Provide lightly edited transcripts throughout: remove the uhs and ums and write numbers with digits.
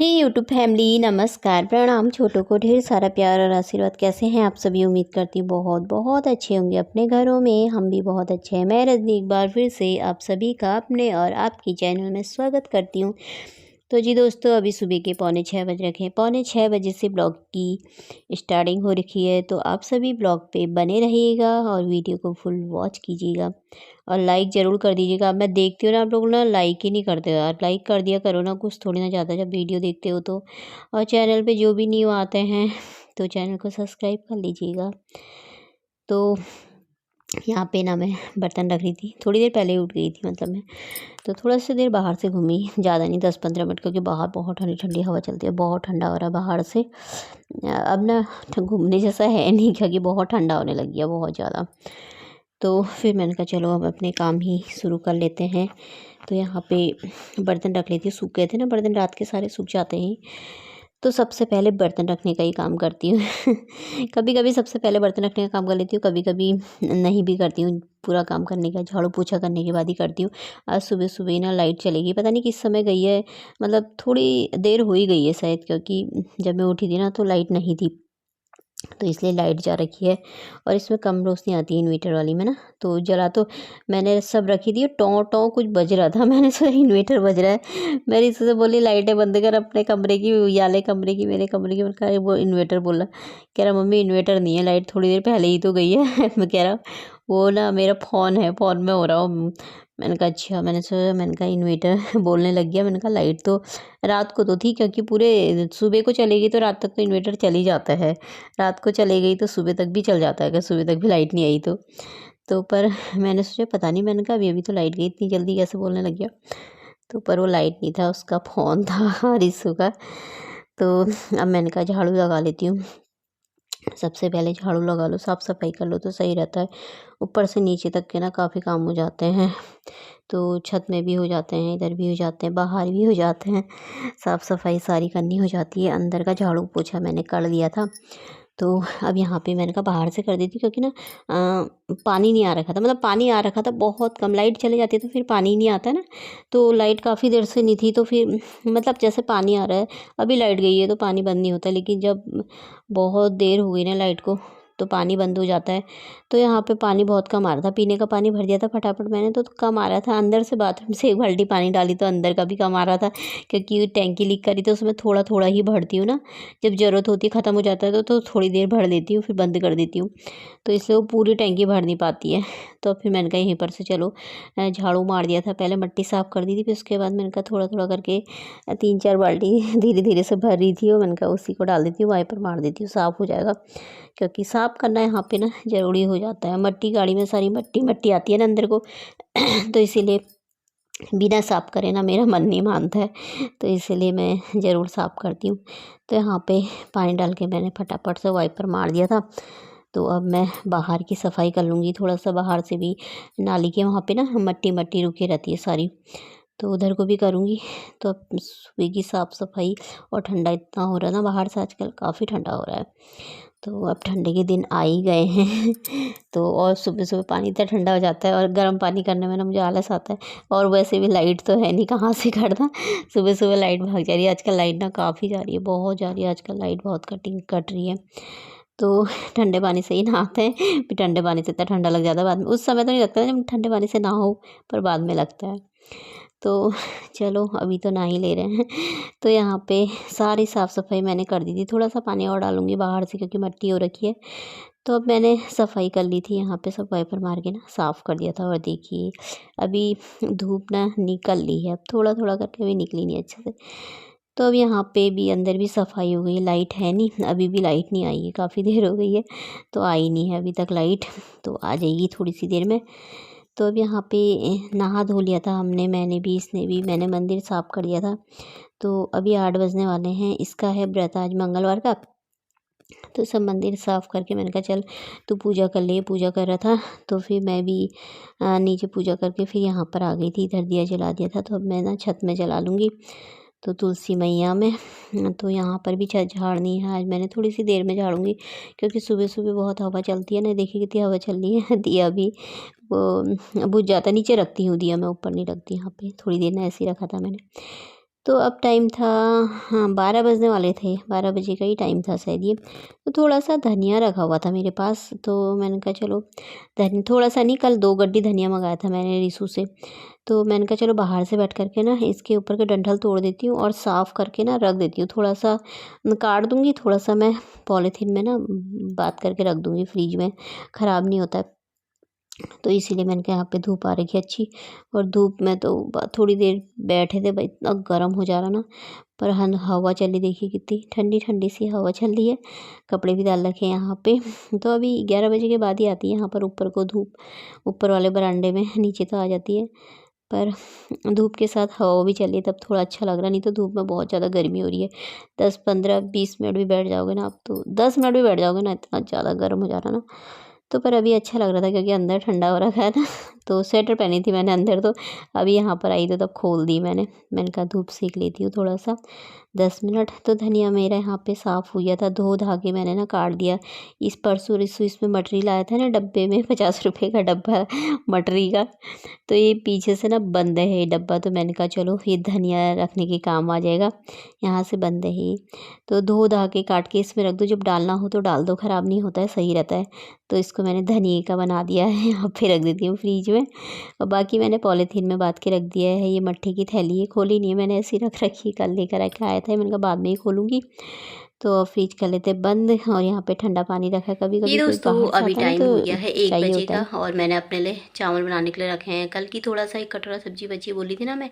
मेरी YouTube family नमस्कार प्रणाम। छोटों को ढेर सारा प्यार और आशीर्वाद। कैसे हैं आप सभी? उम्मीद करती हूँ बहुत बहुत अच्छे होंगे अपने घरों में। हम भी बहुत अच्छे हैं। मैं रजनी एक बार फिर से आप सभी का अपने और आपकी चैनल में स्वागत करती हूँ। तो जी दोस्तों, अभी सुबह के 6:45 बज रखे हैं। 6:45 बजे से ब्लॉग की स्टार्टिंग हो रखी है। तो आप सभी ब्लॉग पे बने रहिएगा और वीडियो को फुल वॉच कीजिएगा और लाइक ज़रूर कर दीजिएगा। अब मैं देखती हूँ ना, आप लोग ना लाइक ही नहीं करते हो यार। लाइक कर दिया करो ना, कुछ थोड़ी ना जाता जब वीडियो देखते हो तो। और चैनल पे जो भी न्यू आते हैं तो चैनल को सब्सक्राइब कर लीजिएगा। तो यहाँ पे ना मैं बर्तन रख रही थी, थोड़ी देर पहले उठ गई थी मतलब मैं। तो थोड़ा सा देर बाहर से घूमी, ज़्यादा नहीं 10-15 मिनट, क्योंकि बाहर बहुत ठंडी ठंडी हवा चलती है। बहुत ठंडा हो रहा है बाहर से। अब ना घूमने जैसा है नहीं, क्योंकि बहुत ठंडा होने लग गया बहुत ज़्यादा। तो फिर मैंने कहा चलो अब अपने काम ही शुरू कर लेते हैं। तो यहाँ पे बर्तन रख लेती हूँ। सूख गए थे ना बर्तन, रात के सारे सूख जाते हैं। तो सबसे पहले बर्तन रखने का ही काम करती हूँ कभी कभी सबसे पहले बर्तन रखने का काम कर लेती हूँ, कभी कभी नहीं भी करती हूँ। पूरा काम करने का, झाड़ू पोछा करने के बाद ही करती हूँ। आज सुबह सुबह ही ना लाइट चलेगी, पता नहीं किस समय गई है। मतलब थोड़ी देर हो ही गई है शायद, क्योंकि जब मैं उठी थी ना तो लाइट नहीं थी, तो इसलिए लाइट जा रखी है। और इसमें कम रोशनी आती है इन्वर्टर वाली में ना। तो जला तो मैंने सब रखी थी। टों टों कुछ बज रहा था, मैंने सोचा इन्वर्टर बज रहा है। मेरी इससे बोली लाइटें बंद कर अपने कमरे की, उजाले कमरे की, मेरे कमरे की। मैंने कहा वो इन्वर्टर बोला। कह रहा मम्मी इन्वर्टर नहीं है, लाइट थोड़ी देर पहले ही तो गई है मैं कह रहा वो ना मेरा फ़ोन है, फ़ोन में हो रहा हूँ। मैंने कहा अच्छा। मैंने सोचा, मैंने कहा इन्वर्टर बोलने लग गया। मैंने कहा लाइट तो रात को तो थी, क्योंकि पूरे सुबह को चलेगी तो रात तक तो इन्वर्टर चल ही जाता है। रात को चली गई तो सुबह तक भी चल जाता है, अगर सुबह तक भी लाइट नहीं आई तो पर मैंने सोचा पता नहीं, मैंने कहा अभी तो लाइट गई, इतनी जल्दी कैसे बोलने लग गया। तो पर वो लाइट नहीं था, उसका फ़ोन था रिसू का। तो अब मैंने कहा झाड़ू लगा लेती हूँ। सबसे पहले झाड़ू लगा लो, साफ़ सफाई कर लो तो सही रहता है। ऊपर से नीचे तक के ना काफ़ी काम हो जाते हैं। तो छत में भी हो जाते हैं, इधर भी हो जाते हैं, बाहर भी हो जाते हैं। साफ़ सफाई सारी करनी हो जाती है। अंदर का झाड़ू पोछा मैंने कर दिया था। तो अब यहाँ पे मैंने कहा बाहर से कर देती, क्योंकि ना पानी नहीं आ रखा था। मतलब पानी आ रखा था बहुत कम, लाइट चली जाती है तो फिर पानी नहीं आता ना। तो लाइट काफ़ी देर से नहीं थी, तो फिर मतलब जैसे पानी आ रहा है, अभी लाइट गई है तो पानी बंद नहीं होता। लेकिन जब बहुत देर हो गई ना लाइट को तो पानी बंद हो जाता है। तो यहाँ पे पानी बहुत कम आ रहा था। पीने का पानी भर दिया था फटाफट मैंने, तो कम आ रहा था। अंदर से बाथरूम से एक बाल्टी पानी डाली तो अंदर का भी कम आ रहा था, क्योंकि टैंकी लीक करी तो उसमें थोड़ा थोड़ा ही भरती हूँ ना। जब ज़रूरत होती है ख़त्म हो जाता है तो थोड़ी देर भर देती हूँ, फिर बंद कर देती हूँ। तो इसलिए वो पूरी टैंकी भर नहीं पाती है। तो फिर मैंने कहा यहीं पर से चलो, झाड़ू मार दिया था पहले, मिट्टी साफ़ कर दी थी। फिर उसके बाद मैंने कहा थोड़ा थोड़ा करके 3-4 बाल्टी धीरे धीरे से भर रही थी, और मैंने कहा उसी को डाल देती हूँ, वाइपर मार देती हूँ, साफ़ हो जाएगा। क्योंकि साफ़ करना यहाँ पे ना ज़रूरी हो जाता है। मट्टी गाड़ी में सारी मट्टी मट्टी आती है ना अंदर को तो इसीलिए बिना साफ़ करे ना मेरा मन नहीं मानता है। तो इसीलिए मैं ज़रूर साफ़ करती हूँ। तो यहाँ पे पानी डाल के मैंने फटाफट से वाइपर मार दिया था। तो अब मैं बाहर की सफाई कर लूँगी। थोड़ा सा बाहर से भी, नाली के वहाँ पे ना मट्टी मट्टी रुकी रहती है सारी, तो उधर को भी करूँगी। तो अब सुबह की साफ़ सफाई, और ठंडा इतना हो रहा है ना बाहर से, आजकल काफ़ी ठंडा हो रहा है। तो अब ठंडे के दिन आ ही गए हैं तो और सुबह सुबह पानी इतना ठंडा हो जाता है, और गर्म पानी करने में ना मुझे आलस आता है। और वैसे भी लाइट तो है नहीं, कहाँ से करना। सुबह सुबह लाइट भाग जा रही है आजकल। लाइट ना काफ़ी जा रही है, बहुत जा रही है आजकल लाइट, बहुत कट रही है। तो ठंडे पानी से ही नहाते हैं। फिर ठंडे पानी से इतना ठंडा लग जाता है बाद में। उस समय तो नहीं लगता जब ठंडे पानी से नहाओ, पर बाद में लगता है। तो चलो अभी तो नहा ही ले रहे हैं। तो यहाँ पे सारी साफ़ सफाई मैंने कर दी थी। थोड़ा सा पानी और डालूँगी बाहर से, क्योंकि मिट्टी हो रखी है। तो अब मैंने सफाई कर ली थी, यहाँ पे सब वाइपर मार के ना साफ़ कर दिया था। और देखिए अभी धूप ना निकल ली है, अब थोड़ा थोड़ा करके अभी निकली नहीं अच्छे से। तो अब यहाँ पे भी अंदर भी सफाई हो गई। लाइट है नहीं, अभी भी लाइट नहीं आई है, काफ़ी देर हो गई है तो आई नहीं है अभी तक लाइट। तो आ जाएगी थोड़ी सी देर में। तो अब यहाँ पे नहा धो लिया था हमने, मैंने भी, इसने भी। मैंने मंदिर साफ़ कर दिया था। तो अभी 8 बजने वाले हैं। इसका है व्रत आज मंगलवार का। तो सब मंदिर साफ़ करके मैंने कहा चल तू पूजा कर ले। पूजा कर रहा था तो फिर मैं भी नीचे पूजा करके फिर यहाँ पर आ गई थी। इधर दिया जला दिया था, तो अब मैं ना छत में जला लूँगी। तो तुलसी मैया में तो यहाँ पर भी छत झाड़नी है। आज मैंने थोड़ी सी देर में झाड़ूंगी, क्योंकि सुबह सुबह बहुत हवा चलती है ना। देखिए कितनी हवा चल रही है दिया भी वो बुझ जाता है। नीचे रखती हूँ दिया मैं, ऊपर नहीं रखती। यहाँ पे थोड़ी देर में ऐसे ही रखा था मैंने। तो अब टाइम था, हाँ 12 बजने वाले थे, 12 बजे का ही टाइम था शायद ये। तो थोड़ा सा धनिया रखा हुआ था मेरे पास, तो मैंने कहा चलो थोड़ा सा नहीं, कल 2 गड्डी धनिया मंगाया था मैंने रीशू से। तो मैंने कहा चलो बाहर से बैठ करके ना इसके ऊपर के डंठल तोड़ देती हूँ और साफ़ करके ना रख देती हूँ, थोड़ा सा काट दूँगी, थोड़ा सा मैं पॉलीथीन में ना बात करके रख दूँगी फ्रिज में, ख़राब नहीं होता है। तो इसीलिए मैंने कहा यहाँ पे धूप आ रही है अच्छी, और धूप में तो थोड़ी देर बैठे थे भाई, इतना गर्म हो जा रहा ना। पर हवा चली, देखिए कितनी ठंडी ठंडी सी हवा चल रही है। कपड़े भी डाल रखे हैं यहाँ पे। तो अभी 11 बजे के बाद ही आती है यहाँ पर ऊपर को धूप, ऊपर वाले बरामदे में, नीचे तो आ जाती है। पर धूप के साथ हवा भी चल रही है तब थोड़ा अच्छा लग रहा, नहीं तो धूप में बहुत ज़्यादा गर्मी हो रही है। 10-15-20 मिनट भी बैठ जाओगे ना आप, तो 10 मिनट भी बैठ जाओगे ना, इतना ज़्यादा गर्म हो जा रहा ना। तो पर अभी अच्छा लग रहा था क्योंकि अंदर ठंडा हो रखा है ना। तो स्वेटर पहनी थी मैंने अंदर, तो अभी यहाँ पर आई तो तब खोल दी मैंने कहा धूप सेक लेती हूँ थोड़ा सा 10 मिनट। तो धनिया मेरा यहाँ पे साफ़ हो गया था, धो धा के मैंने ना काट दिया। इस परसों रिसु इसमें मटरी लाया था ना डब्बे में, 50 रुपये का डब्बा मटरी का। तो ये पीछे से ना बंद है ये डब्बा, तो मैंने कहा चलो ये धनिया रखने के काम आ जाएगा, यहाँ से बंद है ये। तो धो धा के काट के इसमें रख दो, जब डालना हो तो डाल दो, ख़राब नहीं होता है, सही रहता है। तो इसको मैंने धनिए का बना दिया है, यहाँ पे रख देती हूँ फ्रिज में। और बाकी मैंने पॉलीथीन में बांध के रख दिया है। ये मट्ठी की थैली है, खोली नहीं है मैंने, ऐसी रख रखी, कल लेकर आके आया था, मैंने कहा बाद में ही खोलूँगी। तो फ्रिज कर लेते बंद, और यहाँ पे ठंडा पानी रखा है, कभी ये कभी कोई दोस्तों बाहर से अभी आता है ना टाइम हो तो गया है 1 बजे चाहिए होता का, है। और मैंने अपने लिए चावल बनाने के लिए रखे हैं। कल की थोड़ा सा एक कटोरा सब्जी बची, बोली थी ना मैं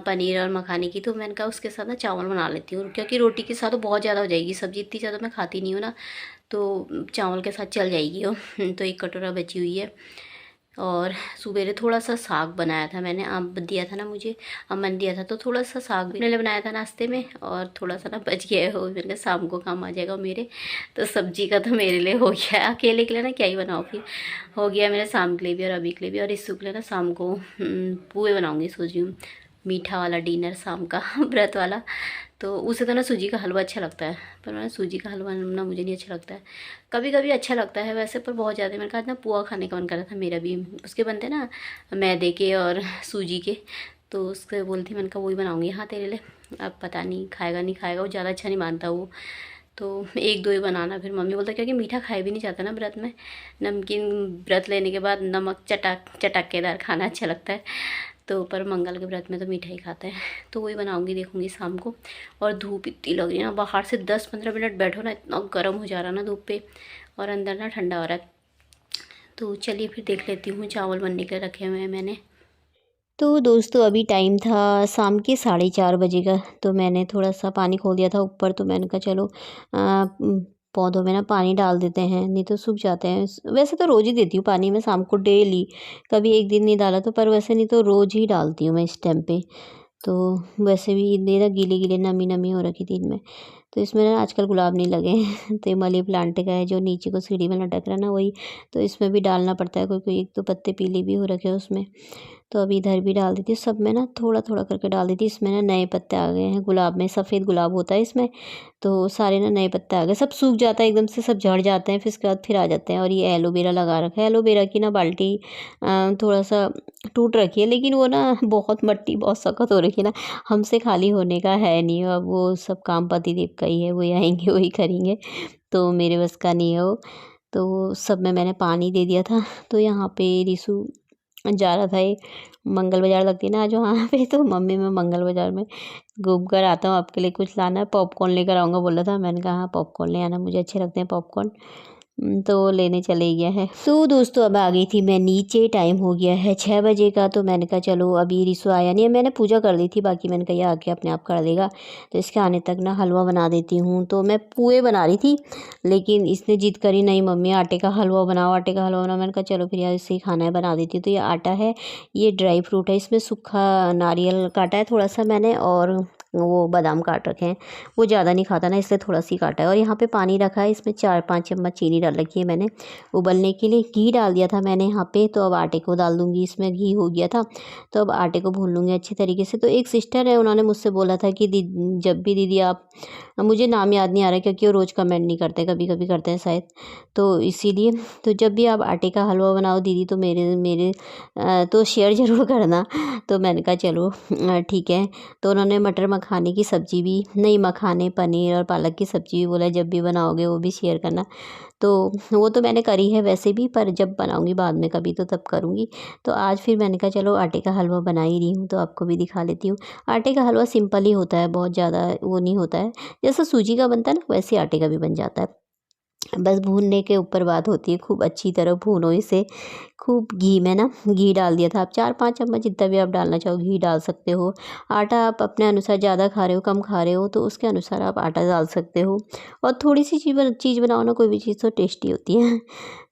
पनीर और मखानी की, तो मैंने कहा उसके साथ ना चावल बना लेती हूँ, क्योंकि रोटी के साथ तो बहुत ज़्यादा हो जाएगी, सब्जी इतनी ज़्यादा मैं खाती नहीं हूँ ना, तो चावल के साथ चल जाएगी वो। तो एक कटोरा बची हुई है। और सवेरे थोड़ा सा साग बनाया था मैंने, आम दिया था ना मुझे, अमन दिया था, तो थोड़ा सा साग भी मैंने बनाया था नाश्ते में, और थोड़ा सा ना बच गया है वो, मैंने कहा शाम को काम आ जाएगा मेरे। तो सब्जी का तो मेरे लिए हो गया है, अकेले के लिए ना क्या ही बनाओ फिर, हो गया मेरे शाम के लिए भी और अभी के लिए भी। और इस के लिए ना शाम को पुए बनाऊँगी, सोच रही हूँ मीठा वाला डिनर शाम का व्रत वाला। तो उसे तो ना सूजी का हलवा अच्छा लगता है, पर मैं सूजी का हलवा ना मुझे नहीं अच्छा लगता है, कभी कभी अच्छा लगता है वैसे, पर बहुत ज़्यादा। मैंने कहा ना पुआ खाने का मन कर रहा था मेरा भी, उसके बनते ना मैदे के और सूजी के, तो उसके बोलती, मैंने कहा वही बनाऊँगी हाँ तेरे लिए। अब पता नहीं खाएगा नहीं खाएगा, वो ज़्यादा अच्छा नहीं मानता वो, तो 1-2 ही बनाना। फिर मम्मी बोलता क्योंकि मीठा खाए भी नहीं जाता ना व्रत में, नमकीन व्रत लेने के बाद नमक चटाकेदार खाना अच्छा लगता है, तो पर मंगल के व्रत में तो मीठा ही खाता है। तो वही बनाऊंगी, देखूंगी शाम को। और धूप इतनी लग रही है ना, बाहर से 10-15 मिनट बैठो ना, इतना गर्म हो जा रहा ना धूप पे, और अंदर ना ठंडा हो रहा है। तो चलिए फिर देख लेती हूँ, चावल बनने के लिए रखे हुए हैं मैंने। तो दोस्तों अभी टाइम था शाम के 4:30 बजे का, तो मैंने थोड़ा सा पानी खोल दिया था ऊपर, तो मैंने कहा चलो पौधों में ना पानी डाल देते हैं, नहीं तो सूख जाते हैं। वैसे तो रोज़ ही देती हूँ पानी मैं शाम को डेली, कभी एक दिन नहीं डाला तो, पर वैसे नहीं तो रोज़ ही डालती हूँ मैं इस टाइम पे। तो वैसे भी ये ना गीले गीले नमी नमी हो रखी थी इनमें। तो इसमें ना आजकल गुलाब नहीं लगे हैं। तो ये मनी प्लांट का है जो नीचे को सीढ़ी में लटक रहा है ना, वही। तो इसमें भी डालना पड़ता है, कोई कोई एक तो पत्ते पीले भी हो रखे हैं उसमें। तो अभी इधर भी डाल देती हूँ, सब में ना थोड़ा थोड़ा करके डाल देती हूँ। इसमें ना नए पत्ते आ गए हैं गुलाब में, सफ़ेद गुलाब होता है इसमें, तो सारे ना नए पत्ते आ गए। सब सूख जाता है एकदम से, सब झड़ जाते हैं, फिर उसके बाद फिर आ जाते हैं। और ये एलोवेरा लगा रखा है, एलोवेरा की ना बाल्टी थोड़ा सा टूट रखी है, लेकिन वो ना बहुत मट्टी बहुत सख्त हो रखी है ना, हमसे खाली होने का है नहीं। अब वो सब काम पति देव का ही है, वही आएंगे वही करेंगे, तो मेरे बस का नहीं है वो। तो सब में मैंने पानी दे दिया था। तो यहाँ पे रिसु जा रहा था, ये मंगल बाज़ार लगती है ना आज वहाँ पे, तो मम्मी मैं मंगल बाज़ार में घूम कर आता हूँ, आपके लिए कुछ लाना है, पॉपकॉर्न लेकर आऊँगा बोला था। मैंने कहा हाँ पॉपकॉर्न ले आना, मुझे अच्छे लगते हैं पॉपकॉर्न। तो वो लेने चले गया है। तो दोस्तों अब आ गई थी मैं नीचे, टाइम हो गया है 6 बजे का। तो मैंने कहा चलो अभी रिसु आया नहीं है, मैंने पूजा कर ली थी, बाकी मैंने कहा ये आके अपने आप कर लेगा, तो इसके आने तक ना हलवा बना देती हूँ। तो मैं पुए बना रही थी, लेकिन इसने जिद करी नहीं मम्मी आटे का हलवा बनाओ, आटे का हलवा बनाओ। मैंने कहा चलो फिर यार इससे ही खाना है, बना देती हूँ। तो ये आटा है, ये ड्राई फ्रूट है, इसमें सूखा नारियल काटा है थोड़ा सा मैंने, और वो बादाम काट रखे हैं, वो ज़्यादा नहीं खाता ना, इसलिए थोड़ा सी काटा है। और यहाँ पे पानी रखा है, इसमें 4-5 चम्मच चीनी डाल रखी है मैंने उबलने के लिए। घी डाल दिया था मैंने यहाँ पे, तो अब आटे को डाल दूँगी। इसमें घी हो गया था, तो अब आटे को भून लूँगी अच्छी तरीके से। तो एक सिस्टर है, उन्होंने मुझसे बोला था कि जब भी दीदी आप, मुझे नाम याद नहीं आ रहा क्योंकि वो रोज़ कमेंट नहीं करते, कभी कभी करते हैं शायद, तो इसीलिए, तो जब भी आप आटे का हलवा बनाओ दीदी तो मेरे मेरे तो शेयर ज़रूर करना। तो मैंने कहा चलो ठीक है। तो उन्होंने मटर मखाने की सब्ज़ी भी, नहीं मखाने, पनीर और पालक की सब्ज़ी भी बोला जब भी बनाओगे वो भी शेयर करना। तो वो तो मैंने करी है वैसे भी, पर जब बनाऊंगी बाद में कभी तो तब करूँगी। तो आज फिर मैंने कहा चलो आटे का हलवा बना ही रही हूँ तो आपको भी दिखा लेती हूँ। आटे का हलवा सिंपल ही होता है, बहुत ज़्यादा वो नहीं होता है। जैसा सूजी का बनता है ना, वैसे आटे का भी बन जाता है। बस भूनने के ऊपर बात होती है, खूब अच्छी तरह भूनो इसे। खूब घी में ना, घी डाल दिया था। आप 4-5 चम्मच जितना भी आप डालना चाहो घी डाल सकते हो। आटा आप अपने अनुसार, ज़्यादा खा रहे हो कम खा रहे हो तो उसके अनुसार आप आटा डाल सकते हो। और थोड़ी सी चीज़ बनाओ ना, कोई भी चीज़ तो टेस्टी होती है।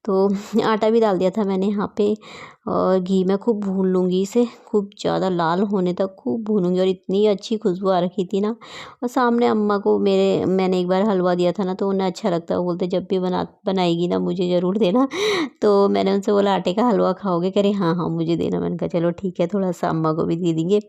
तो आटा भी डाल दिया था मैंने यहाँ पे, और घी में खूब भून लूँगी इसे, खूब ज़्यादा लाल होने तक खूब भूनूँगी। और इतनी अच्छी खुशबू आ रखी थी ना। और सामने अम्मा को मैंने एक बार हलवा दिया था ना, तो उन्हें अच्छा लगता है, वो बोलते जब भी बनाएगी ना मुझे ज़रूर देना। तो मैंने उनसे बोला आटे का हलवा खाओगे? कह रहे हाँ हाँ मुझे देना। मैंने कहा चलो ठीक है, थोड़ा सा अम्मा को भी दे देंगे,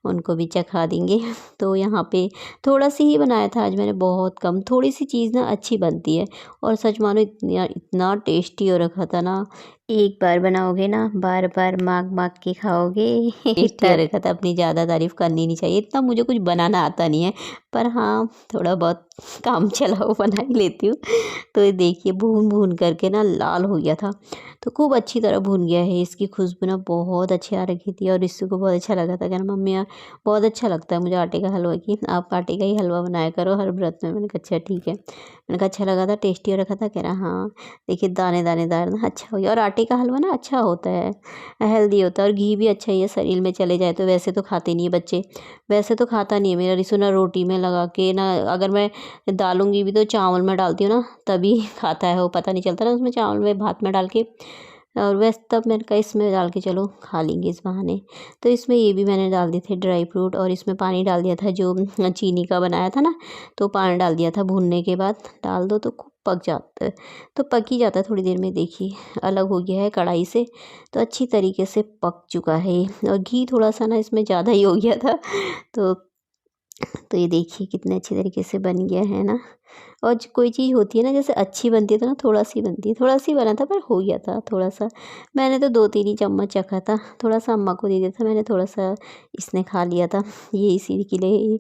उनको भी चखा देंगे। तो यहाँ पे थोड़ा सी ही बनाया था आज मैंने, बहुत कम। थोड़ी सी चीज़ ना अच्छी बनती है, और सच मानो इतना इतना टेस्टी हो रखा था ना, एक बार बनाओगे ना बार बार मांग मांग के खाओगे। टेस्टी हो रखा था, अपनी ज़्यादा तारीफ करनी नहीं चाहिए। इतना मुझे कुछ बनाना आता नहीं है, पर हाँ थोड़ा बहुत काम चलाओ बना ही लेती हूँ। तो ये देखिए भून भून करके ना लाल हो गया था, तो खूब अच्छी तरह भून गया है। इसकी खुशबू ना बहुत अच्छी आ रखी थी, और इसको बहुत अच्छा लगा था। कहना मम्मी यार बहुत अच्छा लगता है मुझे आटे का हलवा, की आप आटे का ही हलवा बनाया करो हर व्रत में। मैंने कहा अच्छा ठीक है। मैंने कहा अच्छा लगा था, टेस्टी हो रखा था? कह रहा हाँ। देखिए दाने दानेदार ना, अच्छा हो गया। और आटे का हलवा ना अच्छा होता है, हेल्दी होता है, और घी भी अच्छा ही है, शरीर में चले जाए तो। वैसे तो खाते नहीं है बच्चे, वैसे तो खाता नहीं है मेरा रिसु ना, रोटी में लगा के ना, अगर मैं डालूंगी भी तो चावल में डालती हूँ ना तभी खाता है वो, पता नहीं चलता ना उसमें, चावल में भात में डाल के। और वैसे तब मैंने कहा इसमें डाल के चलो खा लेंगे इस बहाने। तो इसमें ये भी मैंने डाल दिए थे ड्राई फ्रूट, और इसमें पानी डाल दिया था जो चीनी का बनाया था ना, तो पानी डाल दिया था। भूनने के बाद डाल दो तो खूब पक जाता है, तो पक ही जाता है थोड़ी देर में। देखिए अलग हो गया है कढ़ाई से, तो अच्छी तरीके से पक चुका है ये। और घी थोड़ा सा ना इसमें ज़्यादा ही हो गया था। तो ये देखिए कितने अच्छे तरीके से बन गया है ना। और कोई चीज़ होती है ना, जैसे अच्छी बनती है तो ना थोड़ा सी बनती है, थोड़ा सी बना था पर हो गया था थोड़ा सा। मैंने तो 2-3 ही चम्मच चखा था, थोड़ा सा अम्मा को दे दिया था मैंने, थोड़ा सा इसने खा लिया था, ये इसी के लिए।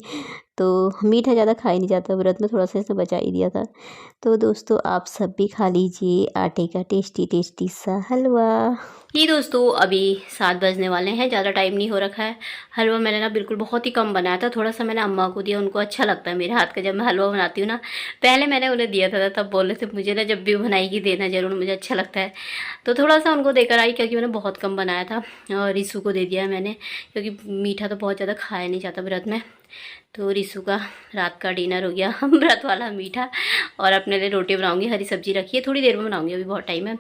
तो मीठा ज़्यादा खाया नहीं जाता व्रत में, थोड़ा सा इसने बचा ही दिया था। तो दोस्तों आप सब भी खा लीजिए आटे का टेस्टी टेस्टी सा हलवा। ये दोस्तों अभी 7 बजने वाले हैं, ज़्यादा टाइम नहीं हो रखा है। हलवा मैंने ना बिल्कुल बहुत ही कम बनाया था, थोड़ा सा मैंने अम्मा को दिया, उनको अच्छा लगता है मेरे हाथ का जब मैं हलवा बनाती हूँ ना। पहले मैंने उन्हें दिया था तब बोले थे मुझे ना जब भी बनाएगी देना ज़रूर, मुझे अच्छा लगता है। तो थोड़ा सा उनको देकर आई, क्योंकि मैंने बहुत कम बनाया था। और रिसू को दे दिया है मैंने, क्योंकि मीठा तो बहुत ज़्यादा खाया नहीं जाता व्रत में। तो रिसू का रात का डिनर हो गया व्रत वाला मीठा। और अपने लिए रोटी बनाऊंगी, हरी सब्जी रखी है, थोड़ी देर में बनाऊंगी, अभी बहुत टाइम है।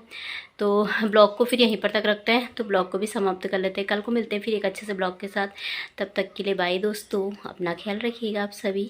तो ब्लॉग को फिर यहीं पर तक रखते हैं, तो ब्लॉग को भी समाप्त कर लेते हैं। कल को मिलते हैं फिर एक अच्छे से ब्लॉग के साथ। तब तक के लिए बाय दोस्तों, अपना ख्याल रखिएगा आप सभी।